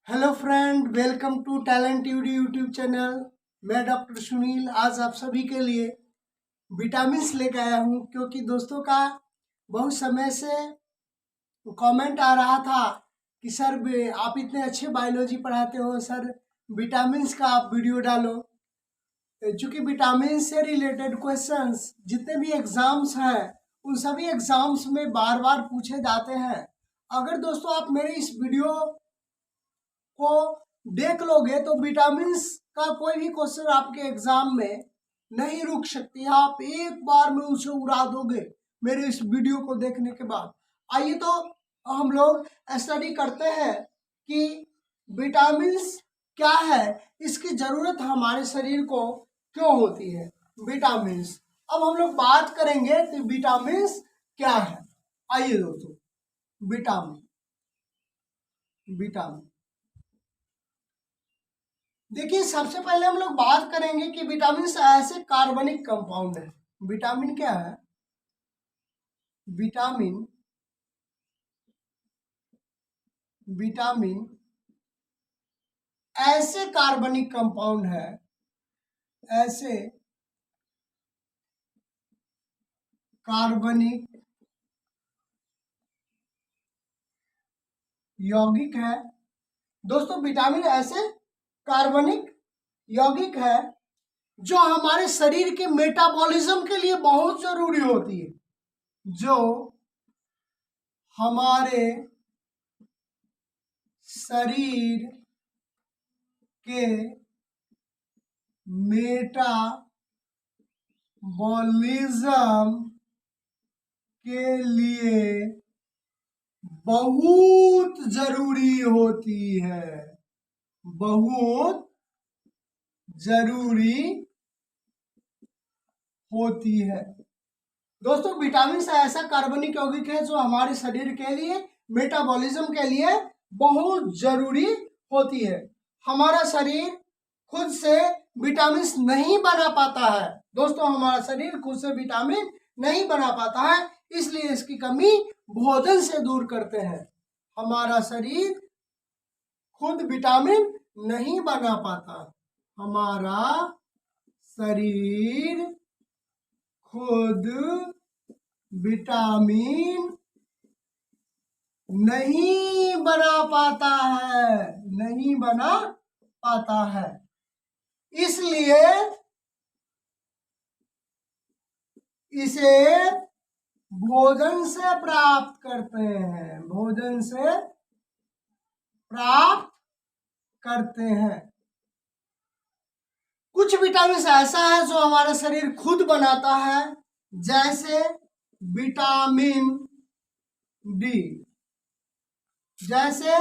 Hello friend, welcome to Talent YouTube channel. मैं doctor Sunil आज आप सभी के लिए विटामिन्स लेकर आया हूँ, क्योंकि दोस्तों का बहुत समय से कमेंट आ रहा था कि सर आप इतने अच्छे बायोलॉजी पढ़ाते हो, सर विटामिन्स का आप वीडियो डालो। चूँकि विटामिन से रिलेटेड क्वेश्चंस जितने भी एग्जाम्स हैं उन सभी एग्जाम्स में बार बार पूछे जाते हैं। अगर दोस्तों आप मेरे इस वीडियो को देख लोगे तो विटामिन्स का कोई भी क्वेश्चन आपके एग्जाम में नहीं रुक सकती है। आप एक बार में उसे उड़ा दोगे मेरे इस वीडियो को देखने के बाद। आइए तो हम लोग स्टडी करते हैं कि विटामिन्स क्या है, इसकी जरूरत हमारे शरीर को क्यों होती है। विटामिन्स अब हम लोग बात करेंगे कि विटामिन्स क्या है। आइए दोस्तों, विटामिन विटामिन देखिए, सबसे पहले हम लोग बात करेंगे कि विटामिन ऐसे कार्बनिक कंपाउंड है। विटामिन क्या है? विटामिन विटामिन ऐसे कार्बनिक कंपाउंड है, ऐसे कार्बनिक यौगिक है। दोस्तों, विटामिन ऐसे कार्बनिक यौगिक है जो हमारे शरीर के मेटाबॉलिज्म के लिए बहुत जरूरी होती है, जो हमारे शरीर के मेटाबॉलिज्म के लिए बहुत जरूरी होती है, बहुत जरूरी होती है। दोस्तों, विटामिन ऐसा कार्बनिक यौगिक है जो हमारे शरीर के लिए मेटाबॉलिज्म के लिए बहुत जरूरी होती है। हमारा शरीर खुद से विटामिन नहीं बना पाता है। दोस्तों, हमारा शरीर खुद से विटामिन नहीं बना पाता है, इसलिए इसकी कमी भोजन से दूर करते हैं। हमारा शरीर खुद विटामिन नहीं बना पाता। हमारा शरीर खुद विटामिन नहीं बना पाता है, नहीं बना पाता है। इसलिए इसे भोजन से प्राप्त करते हैं, भोजन से प्राप्त करते हैं। कुछ विटामिन ऐसा है जो हमारा शरीर खुद बनाता है, जैसे विटामिन डी, जैसे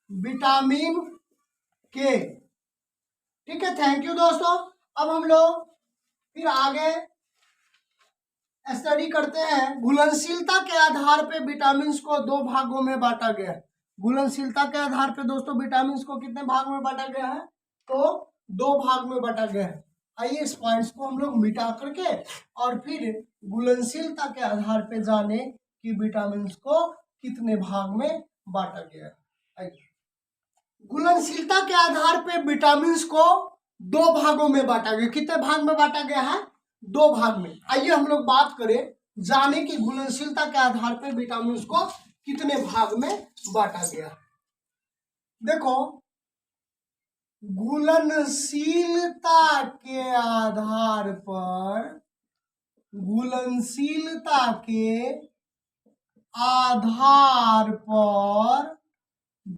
विटामिन के। ठीक है, थैंक यू दोस्तों। अब हम लोग फिर आगे स्टडी करते हैं। घुलनशीलता के आधार पे विटामिन को दो भागों में बांटा गया है। घुलनशीलता के आधार पे दोस्तों विटामिन को कितने भाग में बांटा गया है? तो दो भाग में बांटा गया है। आइए इस पॉइंट्स को हम लोग मिटा करके और फिर घुलनशीलता के आधार पे जाने कि विटामिन को कितने भाग में बांटा गया है। घुलनशीलता के आधार पे विटामिन को दो भागों में बांटा गया। कितने भाग में बांटा गया है? दो भाग में। आइए हम लोग बात करें, जाने की घुलनशीलता के आधार पे विटामिन को कितने भाग में बांटा गया। देखो, घुलनशीलता के आधार पर, घुलनशीलता के आधार पर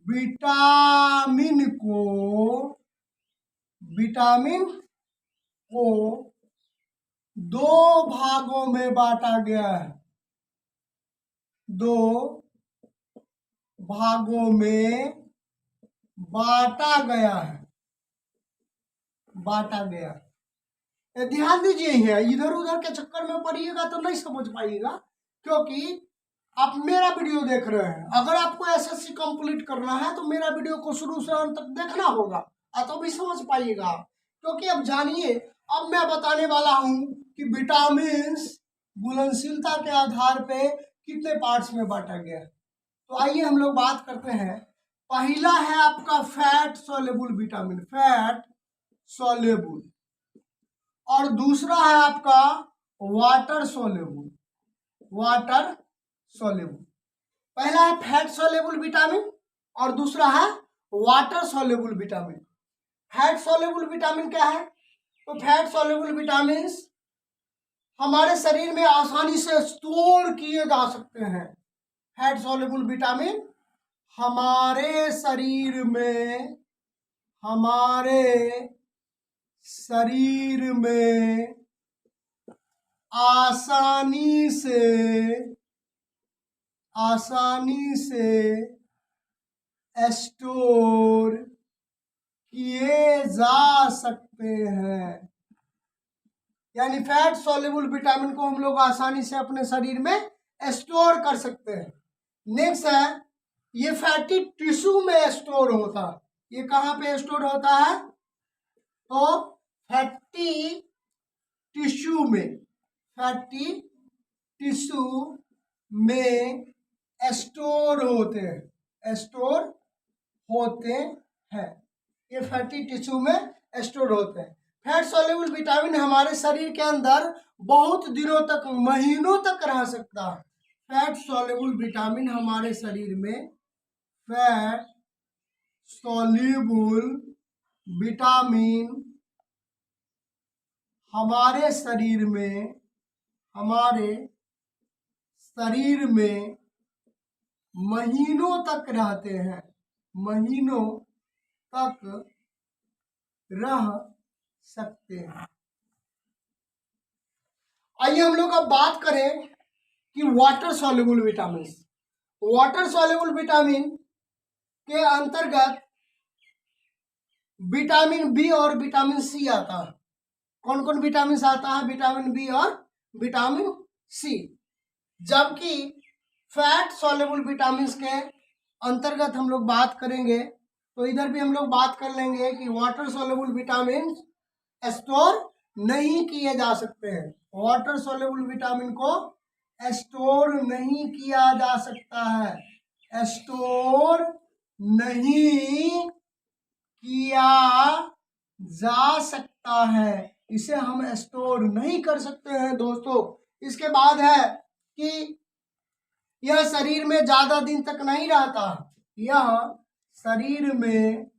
विटामिन को दो भागों में बांटा गया है, दो भागों में बांटा गया है, बांटा गया। ध्यान दीजिए, है इधर उधर के चक्कर में पड़िएगा तो नहीं समझ पाइएगा, क्योंकि आप मेरा वीडियो देख रहे हैं। अगर आपको एसएससी कंप्लीट करना है तो मेरा वीडियो को शुरू से अंत तक देखना होगा, तो भी समझ पाइएगा। क्योंकि अब जानिए, अब मैं बताने वाला हूं कि विटामिन घुलनशीलता के आधार पे कितने पार्ट्स में बांटा गया। तो आइए हम लोग बात करते हैं। पहला है आपका fat soluble vitamin, fat soluble, और दूसरा है आपका वाटर सॉल्युबल, वाटर सॉल्युबल। पहला है फैट सॉल्युबल विटामिन और दूसरा है water soluble vitamin. Fat soluble vitamin क्या है? तो फैट सॉल्युबल विटामिन हमारे शरीर में आसानी से स्टोर किए जा सकते हैं। फैट सॉल्युबल विटामिन हमारे शरीर में आसानी से स्टोर किए जा सकते हैं। यानी फैट सॉल्युबल विटामिन को हम लोग आसानी से अपने शरीर में स्टोर कर सकते हैं। नेक्स्ट है, ये फैटी टिश्यू में स्टोर होता है। ये कहाँ पे स्टोर होता है? तो फैटी टिश्यू में स्टोर होते हैं। ये फैटी टिश्यू में स्टोर होते हैं। फैट सॉल्युबल विटामिन हमारे शरीर के अंदर बहुत दिनों तक, महीनों तक रह सकता है। फैट सॉल्युबल विटामिन हमारे शरीर में, फैट सॉल्युबल विटामिन हमारे शरीर में महीनों तक रहते हैं, महीनों तक रह सकते हैं। आइए हम लोग अब बात करें कि water soluble vitamin. Water soluble vitamin के अंतर्गत विटामिन बी और विटामिन सी आता है। कौन कौन विटामिन आता है? विटामिन बी और विटामिन सी। जबकि फैट सॉल्युबल विटामिन के अंतर्गत हम लोग बात करेंगे तो इधर भी हम लोग बात कर लेंगे कि वाटर सॉल्युबल विटामिन स्टोर नहीं किए जा सकते हैं। वाटर सॉल्युबल विटामिन को स्टोर नहीं किया जा सकता है, स्टोर नहीं किया जा सकता है, इसे हम स्टोर नहीं कर सकते हैं दोस्तों। इसके बाद है कि यह शरीर में ज्यादा दिन तक नहीं रहता, यह शरीर में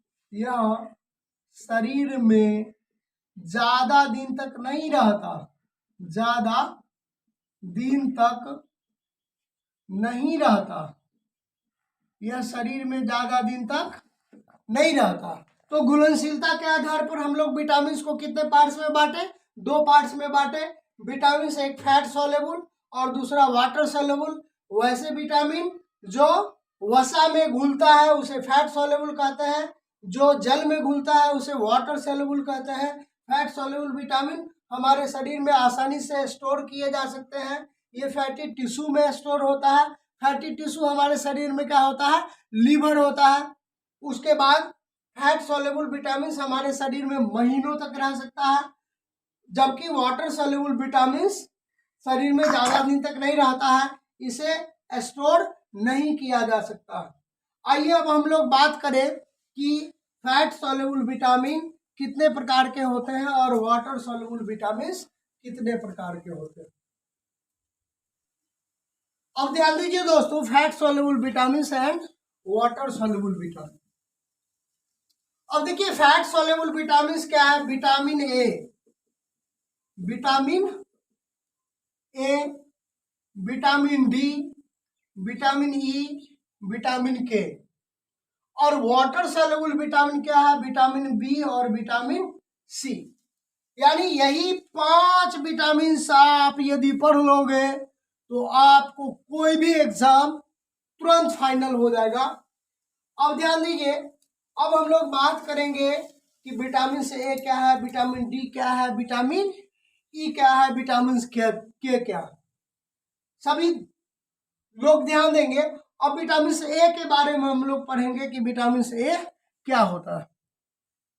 ज्यादा दिन तक नहीं रहता, ज्यादा दिन तक नहीं रहता, यह शरीर में ज्यादा दिन तक नहीं रहता। तो घुलनशीलता के आधार पर हम लोग विटामिन को कितने पार्ट्स में बांटे? 2 पार्ट्स में बांटे। विटामिन एक फैट सॉल्युबल और दूसरा वाटर सॉल्युबल। वैसे विटामिन जो वसा में घुलता है उसे फैट सॉल्युबल कहते हैं, जो जल में घुलता है उसे वाटर सॉल्युबल कहते हैं। फैट सॉल्युबल विटामिन हमारे शरीर में आसानी से स्टोर किए जा सकते हैं। ये फैटी टिश्यू में स्टोर होता है। फैटी टिश्यू हमारे शरीर में क्या होता है? लीवर होता है। उसके बाद फैट सॉल्युबल विटामिन हमारे शरीर में महीनों तक रह सकता है, जबकि वाटर सॉल्युबल विटामिन शरीर में ज्यादा दिन तक नहीं रहता है, इसे स्टोर नहीं किया जा सकता। आइए अब हम लोग बात करें कि फैट सॉल्युबल विटामिन कितने प्रकार के होते हैं और वाटर सॉल्युबल विटामिन कितने प्रकार के होते हैं। अब ध्यान दीजिए दोस्तों, fat soluble vitamin and water soluble vitamin. अब देखिए फैट सॉल्युबल विटामिन क्या है? Vitamin A, vitamin D, vitamin E, vitamin के। और वाटर सॉल्युबल विटामिन क्या है? विटामिन बी और विटामिन सी। यानी यही 5 विटामिन आप यदि पढ़ लोगे तो आपको कोई भी एग्जाम तुरंत फाइनल हो जाएगा। अब ध्यान दीजिए, अब हम लोग बात करेंगे कि विटामिन ए क्या है, विटामिन डी क्या है, विटामिन ई क्या है, विटामिन के क्या है, सभी लोग ध्यान देंगे। अब विटामिन ए के बारे में हम लोग पढ़ेंगे कि विटामिन ए क्या होता है।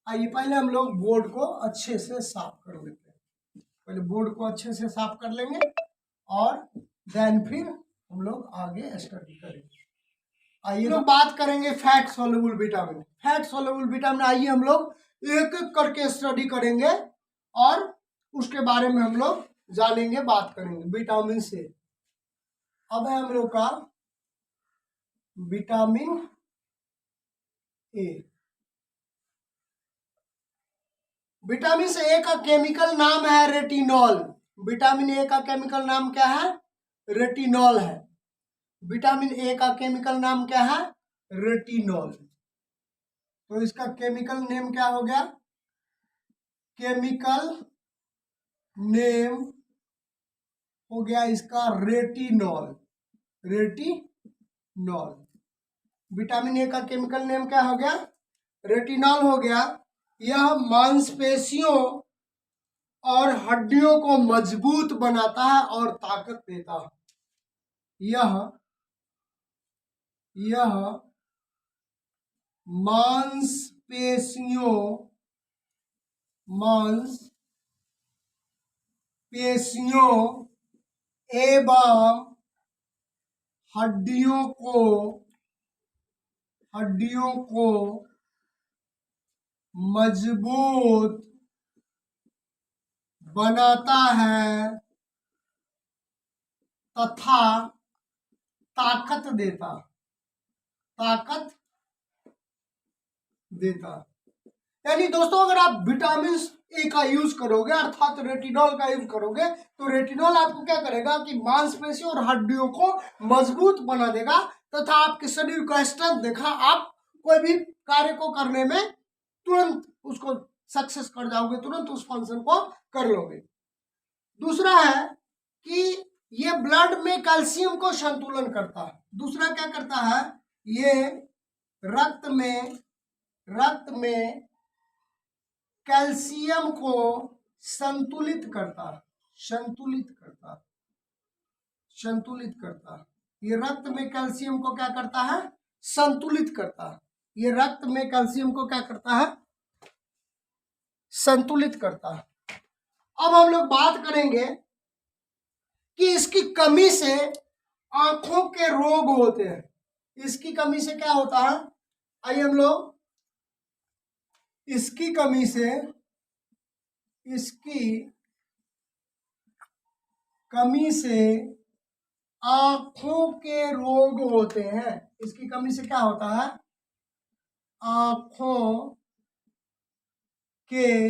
आइए पहले हम लोग बोर्ड को अच्छे से साफ कर लेते हैं। पहले बोर्ड को अच्छे से साफ कर लेंगे और देन फिर हम लोग आगे स्टडी करेंगे। आइए लोग बात करेंगे fat soluble vitamin. Fat soluble vitamin आइए हम लोग एक एक करके स्टडी करेंगे और उसके बारे में हम लोग जानेंगे, बात करेंगे। विटामिन से अब है हम लोग का विटामिन ए। विटामिन ए का केमिकल नाम है रेटिनॉल। विटामिन ए का केमिकल नाम क्या है? रेटिनॉल है। विटामिन ए का केमिकल नाम क्या है? रेटिनॉल। तो इसका केमिकल नेम क्या हो गया? केमिकल नेम हो गया इसका रेटिनॉल। रेटिनॉल। विटामिन ए का केमिकल नेम क्या हो गया? रेटिनॉल हो गया। यह मांसपेशियों और हड्डियों को मजबूत बनाता है और ताकत देता है। यह मांसपेशियों एवं हड्डियों को मजबूत बनाता है तथा ताकत देता। यानी दोस्तों अगर आप विटामिन ए का यूज करोगे अर्थात रेटिनॉल का यूज करोगे तो रेटिनॉल आपको क्या करेगा कि मांसपेशियों और हड्डियों को मजबूत बना देगा तथा आपके शरीर का स्ट्रेंथ देखा, आप कोई भी कार्य को करने में तुरंत उसको सक्सेस कर जाओगे, तुरंत उस फंक्शन को कर लोगे। दूसरा है कि ये ब्लड में कैल्शियम को संतुलन करता है। दूसरा क्या करता है? ये रक्त में कैल्शियम को संतुलित करता है। ये रक्त में कैल्शियम को क्या करता है? संतुलित करता है। ये रक्त में कैल्शियम को क्या करता है? संतुलित करता है। अब हम लोग बात करेंगे कि इसकी कमी से आंखों के रोग होते हैं। इसकी कमी से क्या होता है? आइए हम लोग इसकी कमी से आंखों के रोग होते हैं। इसकी कमी से क्या होता है? आंखों के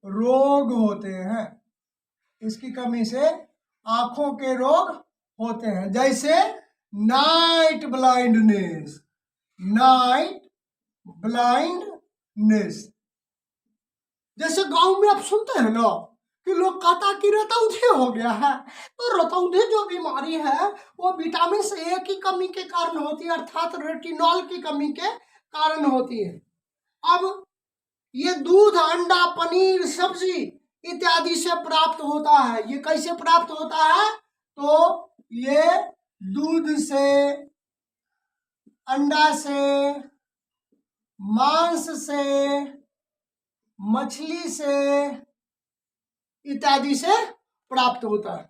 रोग होते हैं। इसकी कमी से आंखों के रोग होते हैं, जैसे नाइट ब्लाइंडनेस। जैसे गांव में आप सुनते हैं ना कि लोग कहता कि रतौंधी हो गया है, तो रतौंधी जो बीमारी है वो विटामिन ए की कमी के कारण होती है, अर्थात रेटिनॉल की कमी के कारण होती है। अब ये दूध, अंडा, पनीर, सब्जी इत्यादि से प्राप्त होता है। ये कैसे प्राप्त होता है? तो ये दूध से, अंडा से, मांस से, मछली से इत्यादि से प्राप्त होता है।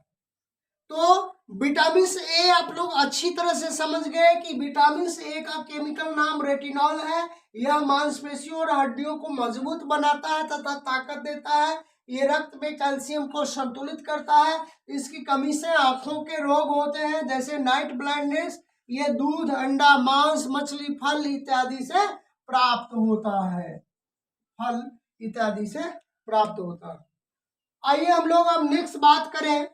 तो विटामिन ए आप लोग अच्छी तरह से समझ गए कि विटामिन ए का केमिकल नाम रेटिनॉल है। यह मांसपेशियों और हड्डियों को मजबूत बनाता है तथा ताकत देता है। ये रक्त में कैल्शियम को संतुलित करता है। इसकी कमी से आंखों के रोग होते हैं, जैसे नाइट ब्लाइंडनेस। ये दूध, अंडा, मांस, मछली, फल इत्यादि से प्राप्त होता है। आइए हम लोग अब नेक्स्ट बात करें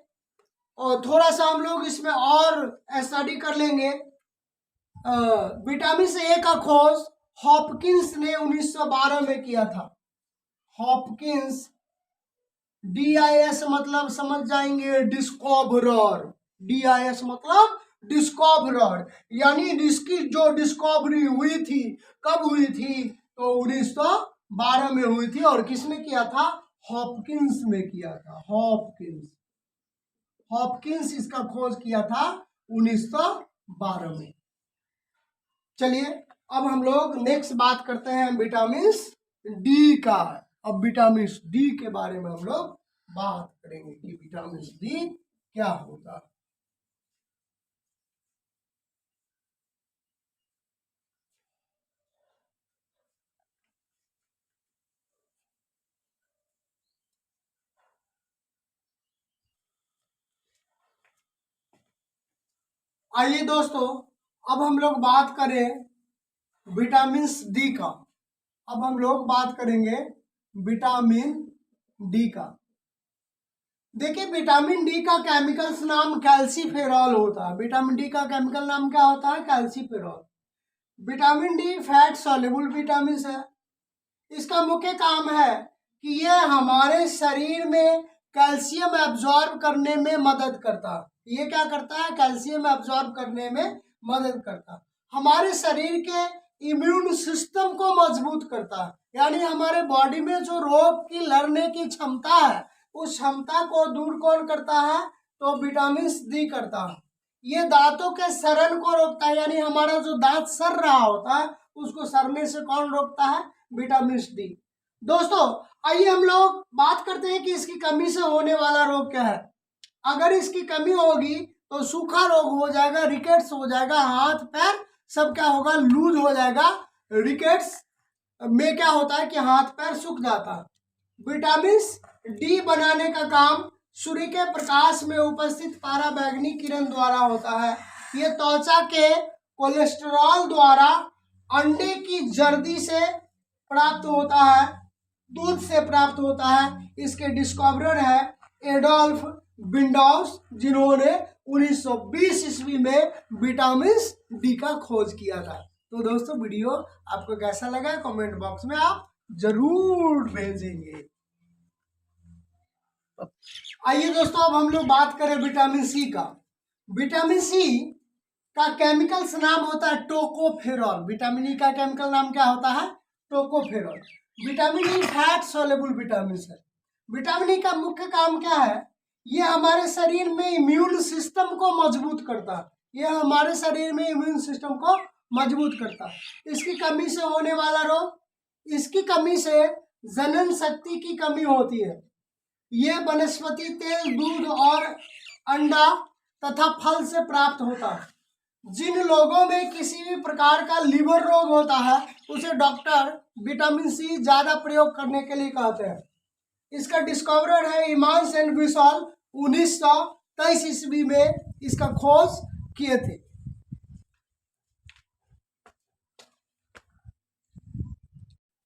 और थोड़ा सा हम लोग इसमें और स्टडी कर लेंगे। विटामिन ए का खोज हॉपकिंस ने 1912 में किया था। हॉपकिंस, DIS मतलब समझ जाएंगे डिस्कवरर। DIS मतलब डिस्कवरर, यानी इसकी जो डिस्कवरी हुई थी, कब हुई थी? तो 1912 में हुई थी। और किसने किया था? हॉपकिंस ने किया था। हॉपकिंस इसका खोज किया था 1912 में। चलिए अब हम लोग नेक्स्ट बात करते हैं विटामिन डी का। अब विटामिन डी के बारे में हम लोग बात करेंगे कि विटामिन डी क्या होता है। आइए दोस्तों, अब हम लोग बात करें विटामिन डी का। अब हम लोग बात करेंगे विटामिन डी का। देखिए, विटामिन डी का केमिकल नाम कैल्सीफेरॉल होता है। विटामिन डी का केमिकल नाम क्या होता है? Calciferol. Vitamin D fat soluble vitamin है। इसका मुख्य काम है कि यह हमारे शरीर में कैल्शियम एब्जॉर्ब करने में मदद करता है। ये क्या करता है? कैल्शियम एब्जॉर्ब करने में मदद करता है। हमारे शरीर के इम्यून सिस्टम को मजबूत करता है, यानी हमारे बॉडी में जो रोग की लड़ने की क्षमता है, उस क्षमता को दूर कौन करता है? तो विटामिन डी करता है। ये दांतों के सड़न को रोकता है, यानी हमारा जो दांत सड़ रहा होता है उसको सड़ने से कौन रोकता है? Vitamin D. दोस्तों, आइए हम लोग बात करते हैं कि इसकी कमी से होने वाला रोग क्या है। अगर इसकी कमी होगी तो सूखा रोग हो जाएगा, रिकेट्स हो जाएगा, हाथ पैर सब क्या होगा? लूज हो जाएगा। रिकेट्स में क्या होता है कि हाथ पैर सूख जाता है। विटामिन डी बनाने का काम सूर्य के प्रकाश में उपस्थित पराबैंगनी किरण द्वारा होता है। ये त्वचा के कोलेस्ट्रॉल द्वारा अंडे की जर्दी से प्राप्त होता है, दूध से प्राप्त होता है। इसके डिस्कवरर है एडोल्फ विंडोज, जिन्होंने 1920 ईस्वी में विटामिन डी का खोज किया था। तो दोस्तों, वीडियो आपको कैसा लगा कमेंट बॉक्स में आप जरूर भेजेंगे। आइए दोस्तों, अब हम लोग बात करें विटामिन सी का। विटामिन सी का केमिकल नाम होता है टोकोफेरॉल। विटामिन ई का केमिकल नाम क्या होता है? Tocopherol. Vitamin E fat soluble vitamin है। विटामिन ई का मुख्य काम क्या है? ये हमारे शरीर में इम्यून सिस्टम को मजबूत करता है। ये हमारे शरीर में इम्यून सिस्टम को मजबूत करता है। इसकी कमी से होने वाला रोग, इसकी कमी से जनन शक्ति की कमी होती है। ये वनस्पति तेल, दूध और अंडा तथा फल से प्राप्त होता है। जिन लोगों में किसी भी प्रकार का लीवर रोग होता है, उसे डॉक्टर विटामिन सी ज्यादा प्रयोग करने के लिए कहते हैं। इसका डिस्कवरर है इमांस एंड विशाल, 1923 ईस्वी में इसका खोज किए थे।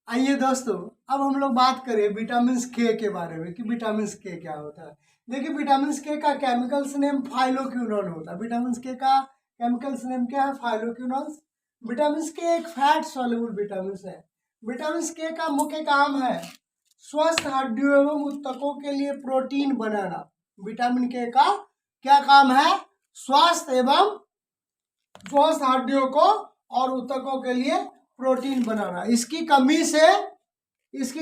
आइए दोस्तों, अब हम लोग बात करें विटामिन के बारे में कि विटामिन के क्या होता है। देखिए, विटामिन के का केमिकल्स नेम फाइलोक्विनोन होता है। विटामिन के का केमिकल्स नेम क्या है? फाइलोक्विनोन। विटामिन के एक फैट सॉल्युबल विटामिन है। विटामिन के का मुख्य काम है स्वस्थ हड्डियों एवं ऊतकों के लिए प्रोटीन बनाना। विटामिन के का क्या काम है? स्वस्थ हड्डियों को और ऊतकों के लिए प्रोटीन बनाना। इसकी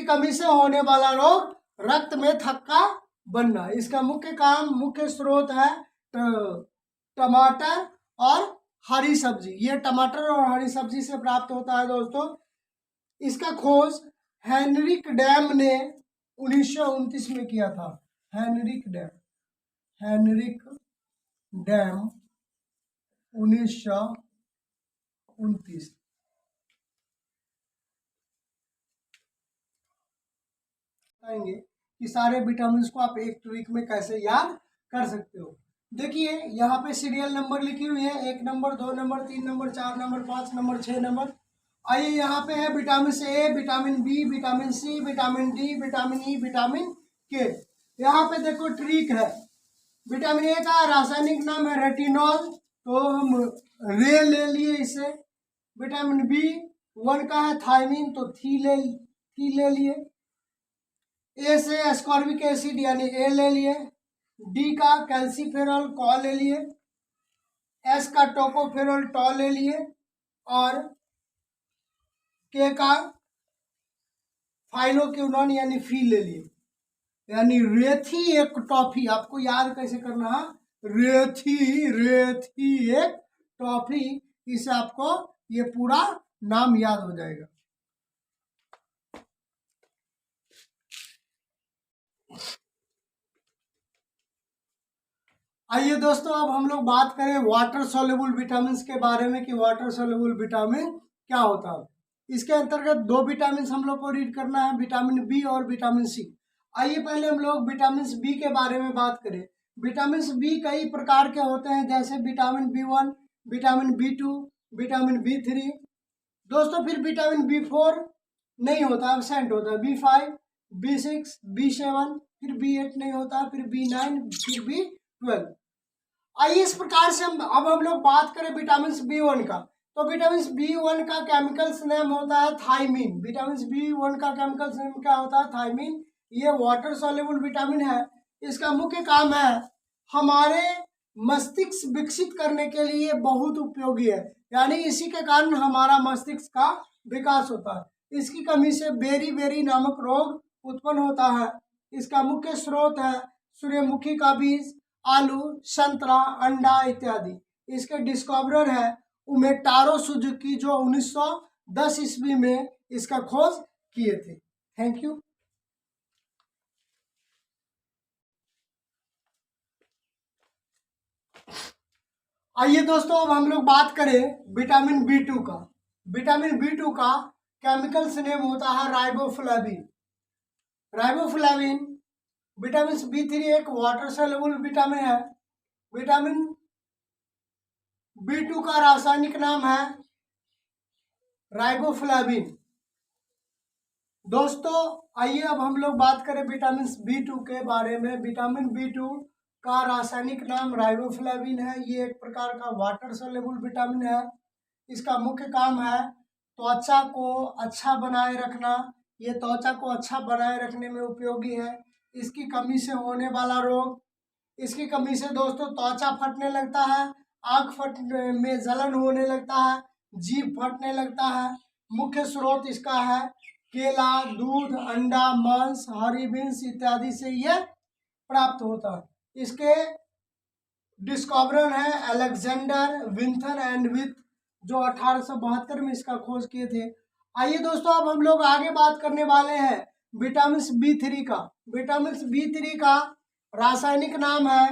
कमी से होने वाला रोग रक्त में थक्का बनना। इसका मुख्य स्रोत है टमाटर और हरी सब्जी। ये टमाटर और हरी सब्जी से प्राप्त होता है दोस्तों। इसका खोज हेनरिक डैम ने 1929 में किया था। Henrik Dam 1929। बताएंगे कि सारे विटामिन को आप एक ट्रिक में कैसे याद कर सकते हो। देखिए, यहाँ पे सीरियल नंबर लिखी हुई है, 1 number, 2 number, 3 number, 4 number, 5 number, 6 number. आइए, यहाँ पे है vitamin A, vitamin B, vitamin C, vitamin D, vitamin E, vitamin K. यहाँ पे देखो ट्रिक है। विटामिन ए का रासायनिक नाम है रेटिनॉल, तो हम रे ले लिए इसे। विटामिन बी 1 का है थायमिन, तो थी ले लिए। ए से एस्कॉर्बिक एसिड यानी ए ले लिए। डी का कैल्सीफेरॉल कॉ ले लिए। एस का टोकोफेरॉल टॉ ले लिए। और के का फाइलोक्विनोन यानी फी ले लिए। यानी रेथी एक टॉफी, आपको याद कैसे करना है? रेथी एक टॉफी, इसे आपको ये पूरा नाम याद हो जाएगा। आइए दोस्तों, अब हम लोग बात करें वाटर सोल्युबल विटामिन के बारे में कि वाटर सोल्युबल विटामिन क्या होता है। इसके अंतर्गत 2 विटामिन हम लोग को रीड करना है, विटामिन बी और विटामिन सी। आइए पहले हम लोग विटामिन बी के बारे में बात करें। विटामिन बी कई प्रकार के होते हैं, जैसे vitamin B1, vitamin B2, vitamin B3। दोस्तों फिर विटामिन B4 नहीं होता, एब्सेंट होता है। B5, B6, B7, फिर B8 नहीं होता, फिर B9, फिर B12। आइए इस प्रकार से हम लोग बात करें विटामिन B1 का। तो विटामिन B1 का केमिकल्स नेम होता है थायमीन। विटामिन B1 का केमिकल्स नेम क्या होता है? थायमीन। ये वाटर सॉल्युबल विटामिन है। इसका मुख्य काम है हमारे मस्तिष्क विकसित करने के लिए बहुत उपयोगी है, यानी इसी के कारण हमारा मस्तिष्क का विकास होता है। इसकी कमी से बेरी नामक रोग उत्पन्न होता है। इसका मुख्य स्रोत है सूर्यमुखी का बीज, आलू, संतरा, अंडा इत्यादि। इसके डिस्कवरर है उमेटारो सुजुकी, जो 1910 ईस्वी में इसका खोज किए थे। Thank you. आइए दोस्तों अब हम लोग बात करें विटामिन B2 का। विटामिन B2 का केमिकल्स नेम होता है राइबोफ्लाविन। राइबोफ्लाविन। विटामिन B3 एक वाटर सॉल्युबल विटामिन है। विटामिन B2 का रासायनिक नाम है राइबोफ्लाविन। दोस्तों आइए अब हम लोग बात करें विटामिन B2 के बारे में। विटामिन B2 का रासायनिक नाम राइबोफ्लाविन है। ये एक प्रकार का वाटर सॉल्युबल विटामिन है। इसका मुख्य काम है त्वचा को अच्छा बनाए रखना। ये त्वचा को अच्छा बनाए रखने में उपयोगी है। इसकी कमी से होने वाला रोग, इसकी कमी से दोस्तों त्वचा फटने लगता है, आँख फटने में जलन होने लगता है, जीभ फटने लगता है। मुख्य स्रोत इसका है केला, दूध, अंडा, मांस, हरी बीन्स इत्यादि से यह प्राप्त होता है। इसके डिस्कवरर है अलेक्जेंडर विंथर एंड विथ, जो 1872 में इसका खोज किए थे। आइए दोस्तों अब हम लोग आगे बात करने वाले हैं विटामिन B3 का। विटामिन B3 का रासायनिक नाम है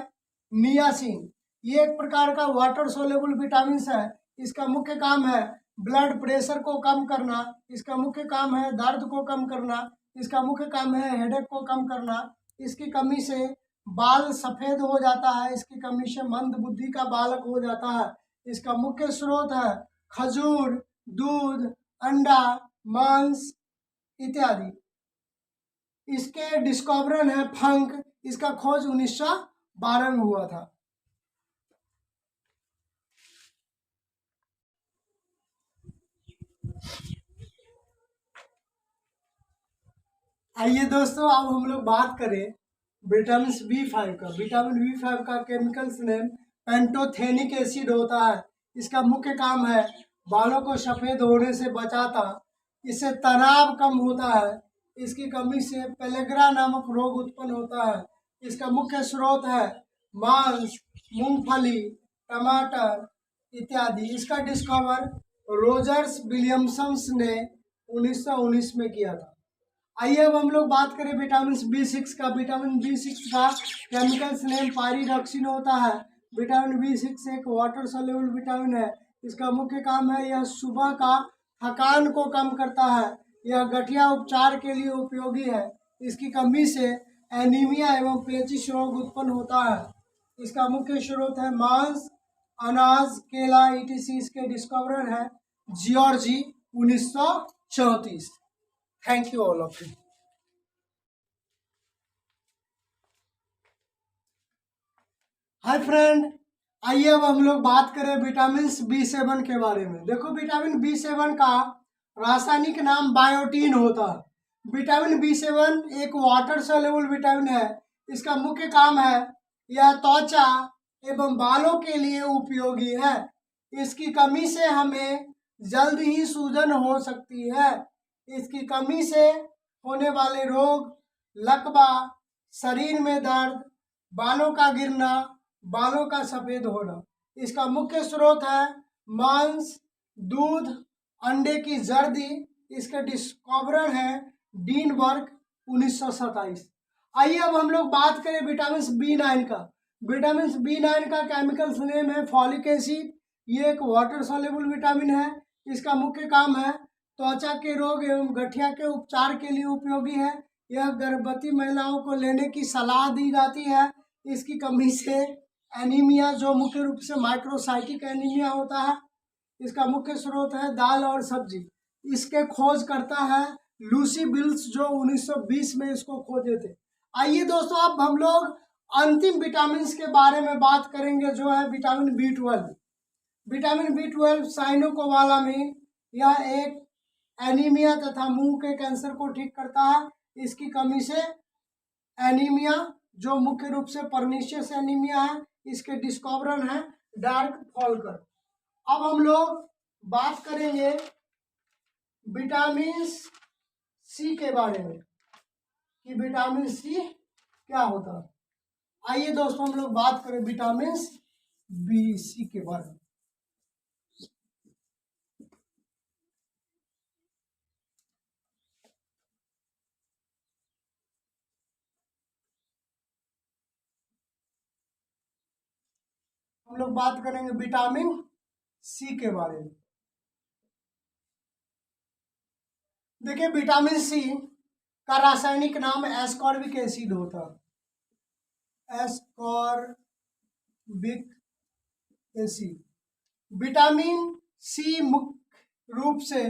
नियासिन। ये एक प्रकार का वाटर सोल्युबल विटामिन है। इसका मुख्य काम है ब्लड प्रेशर को कम करना। इसका मुख्य काम है दर्द को कम करना। इसका मुख्य काम है हेडेक को कम करना। इसकी कमी से बाल सफेद हो जाता है। इसकी कमी से मंद बुद्धि का बालक हो जाता है। इसका मुख्य स्रोत है खजूर, दूध, अंडा, मांस इत्यादि। इसके डिस्कवरर है फंक। इसका खोज 1912 में हुआ था। आइए दोस्तों अब हम लोग बात करें विटामिन B5 का। विटामिन B5 का केमिकल्स नेम पेंटोथेनिक एसिड होता है। इसका मुख्य काम है बालों को सफ़ेद होने से बचाता। इससे तनाव कम होता है। इसकी कमी से पेलेग्रा नामक रोग उत्पन्न होता है। इसका मुख्य स्रोत है मांस, मूंगफली, टमाटर इत्यादि। इसका डिस्कवर रोजर्स विलियमसन ने 1919 में किया था। आइए अब हम लोग बात करें विटामिन B6 का। विटामिन B6 का केमिकल्स नेम पायरिडॉक्सिन होता है। विटामिन B6 एक वाटर सॉल्युबल विटामिन है। इसका मुख्य काम है यह सुबह का थकान को कम करता है। यह गठिया उपचार के लिए उपयोगी है। इसकी कमी से एनीमिया एवं पेचिश रोग उत्पन्न होता है। इसका मुख्य स्रोत है मांस, अनाज, केला etc। इसके डिस्कवरर है Georgy 1934। Thank you all of you. Hi friend, आइए अब हम लोग बात करें विटामिन B7 के बारे में। देखो विटामिन B7 का रासायनिक नाम बायोटीन होता है। विटामिन B7 एक वाटर सॉल्युबल विटामिन है। इसका मुख्य काम है यह त्वचा एवं बालों के लिए उपयोगी है। इसकी कमी से हमें जल्द ही सूजन हो सकती है। इसकी कमी से होने वाले रोग लकवा, शरीर में दर्द, बालों का गिरना, बालों का सफ़ेद होना। इसका मुख्य स्रोत है मांस, दूध, अंडे की जर्दी। इसके डिस्कवरर है डीनबर्ग 1927। आइए अब हम लोग बात करें विटामिन B9 का। विटामिन B9 का केमिकल्स नेम है फॉलिक एसिड। ये एक वाटर सॉल्युबल विटामिन है। इसका मुख्य काम है त्वचा के रोग एवं गठिया के उपचार के लिए उपयोगी है। यह गर्भवती महिलाओं को लेने की सलाह दी जाती है। इसकी कमी से एनीमिया, जो मुख्य रूप से माइक्रोसाइटिक एनीमिया होता है, इसका मुख्य स्रोत है दाल और सब्जी। इसके खोज करता है लूसी बिल्स, जो 1920 में इसको खोजे थे। आइए दोस्तों, अब हम लोग अंतिम विटामिन के बारे में बात करेंगे, जो है विटामिन B12। विटामिन B12 साइनोकोवालामिन, यह एक एनीमिया तथा मुंह के कैंसर को ठीक करता है। इसकी कमी से एनीमिया, जो मुख्य रूप से पर्निशियस एनीमिया है, इसके डिस्कवरर है डार्क फॉल्कर। अब हम लोग बात करेंगे विटामिन सी के बारे में कि विटामिन सी क्या होता है। आइए दोस्तों, हम लोग बात करें विटामिन B, C के बारे में। हम लोग बात करेंगे विटामिन सी के बारे में। देखिए, विटामिन सी का रासायनिक नाम एस्कॉर्बिक एसिड होता है, एस्कॉर्बिक एसिड। विटामिन सी मुख्य रूप से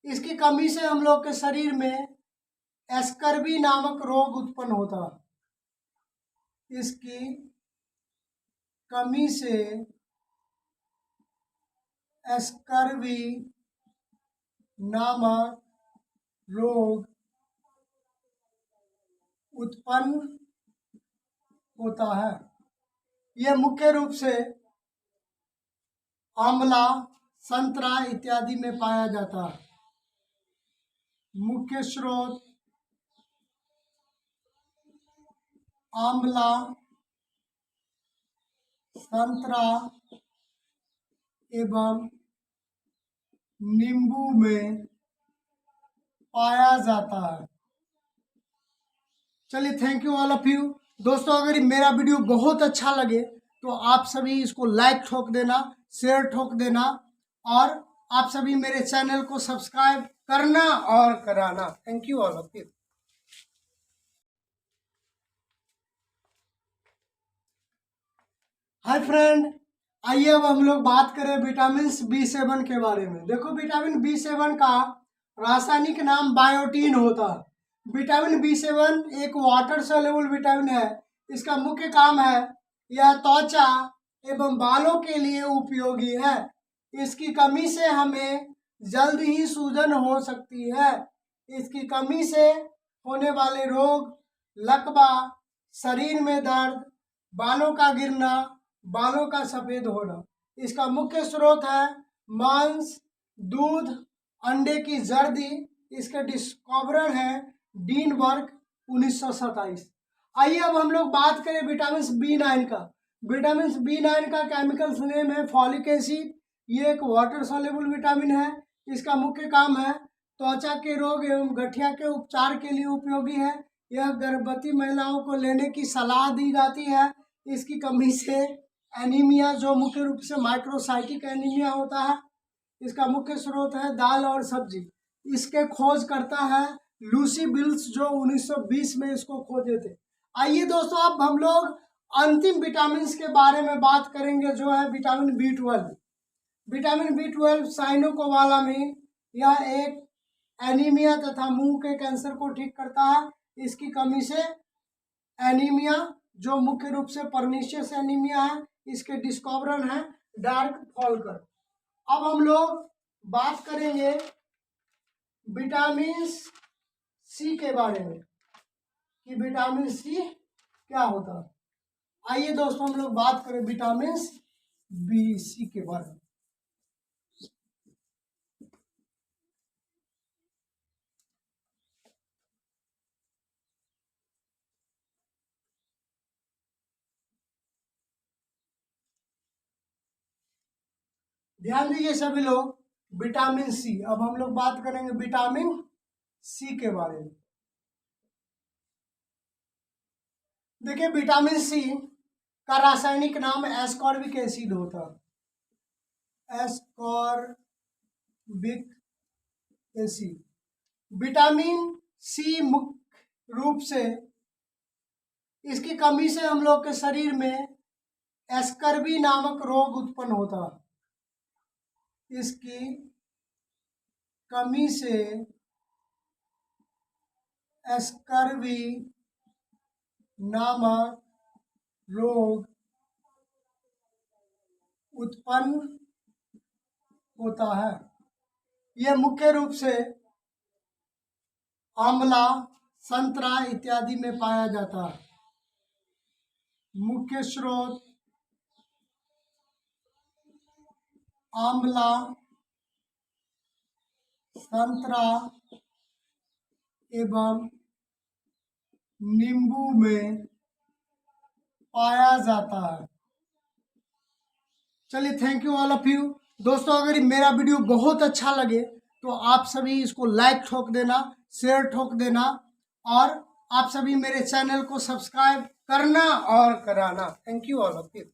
इसकी कमी से हम लोग के शरीर में एस्कर्बी नामक रोग उत्पन्न होता है। इसकी कमी से एस्कर्बी नामक रोग उत्पन्न होता है। यह मुख्य रूप से आंवला, संतरा इत्यादि में पाया जाता है। मुख्य स्रोत आंवला, संतरा एवं नींबू में पाया जाता है। चलिए, thank you all of you दोस्तों। अगर मेरा वीडियो बहुत अच्छा लगे तो आप सभी इसको लाइक ठोक देना, शेयर ठोक देना, और आप सभी मेरे चैनल को सब्सक्राइब करना और कराना। Thank you all of you. Hi friend, आइए अब हम लोग बात करें विटामिन B7 के बारे में। देखो, विटामिन B7 का रासायनिक नाम बायोटीन होता है। विटामिन B7 एक वाटर सोल्यूबल विटामिन है। इसका मुख्य काम है, यह त्वचा एवं बालों के लिए उपयोगी है। इसकी कमी से हमें जल्द ही सूजन हो सकती है। इसकी कमी से होने वाले रोग लकवा, शरीर में दर्द, बालों का गिरना, बालों का सफेद होना। इसका मुख्य स्रोत है मांस, दूध, अंडे की जर्दी। इसके डिस्कवरर हैं डीनबर्ग 1927। आइए अब हम लोग बात करें विटामिन B9 का। विटामिन B9 का केमिकल नेम है फॉलिक एसिड। ये एक वाटर सोल्यूबल विटामिन है। इसका मुख्य काम है त्वचा के रोग एवं गठिया के उपचार के लिए उपयोगी है। यह गर्भवती महिलाओं को लेने की सलाह दी जाती है। इसकी कमी से एनीमिया, जो मुख्य रूप से माइक्रोसाइटिक एनीमिया होता है, इसका मुख्य स्रोत है दाल और सब्जी। इसके खोज करता है लूसी बिल्स, जो 1920 में इसको खोजे थे। आइए दोस्तों, अब हम लोग अंतिम विटामिन के बारे में बात करेंगे, जो है विटामिन B12। विटामिन B12 साइनोकोवालामिन, यह एक एनीमिया तथा मुंह के कैंसर को ठीक करता है। इसकी कमी से एनीमिया, जो मुख्य रूप से पर्निशियस एनीमिया है, इसके डिस्कवरर हैं डार्क फॉल्कर। अब हम लोग बात करेंगे विटामिन सी के बारे में कि विटामिन सी क्या होता है। आइए दोस्तों, हम लोग बात करें विटामिन B, C के बारे में। ध्यान दीजिए सभी लोग, विटामिन सी। अब हम लोग बात करेंगे विटामिन सी के बारे में। देखिए, विटामिन सी का रासायनिक नाम एस्कॉर्बिक एसिड होता है, एस्कॉर्बिक एसिड। विटामिन सी मुख्य रूप से इसकी कमी से हम लोग के शरीर में स्कर्वी नामक रोग उत्पन्न होता है। इसकी कमी से स्कर्वी नामक रोग उत्पन्न होता है। यह मुख्य रूप से आंवला, संतरा इत्यादि में पाया जाता है। मुख्य स्रोत आंवला, संतरा एवं नींबू में पाया जाता है। चलिए, thank you all of you दोस्तों। अगर मेरा वीडियो बहुत अच्छा लगे तो आप सभी इसको लाइक ठोक देना, शेयर ठोक देना, और आप सभी मेरे चैनल को सब्सक्राइब करना और कराना। Thank you all of you.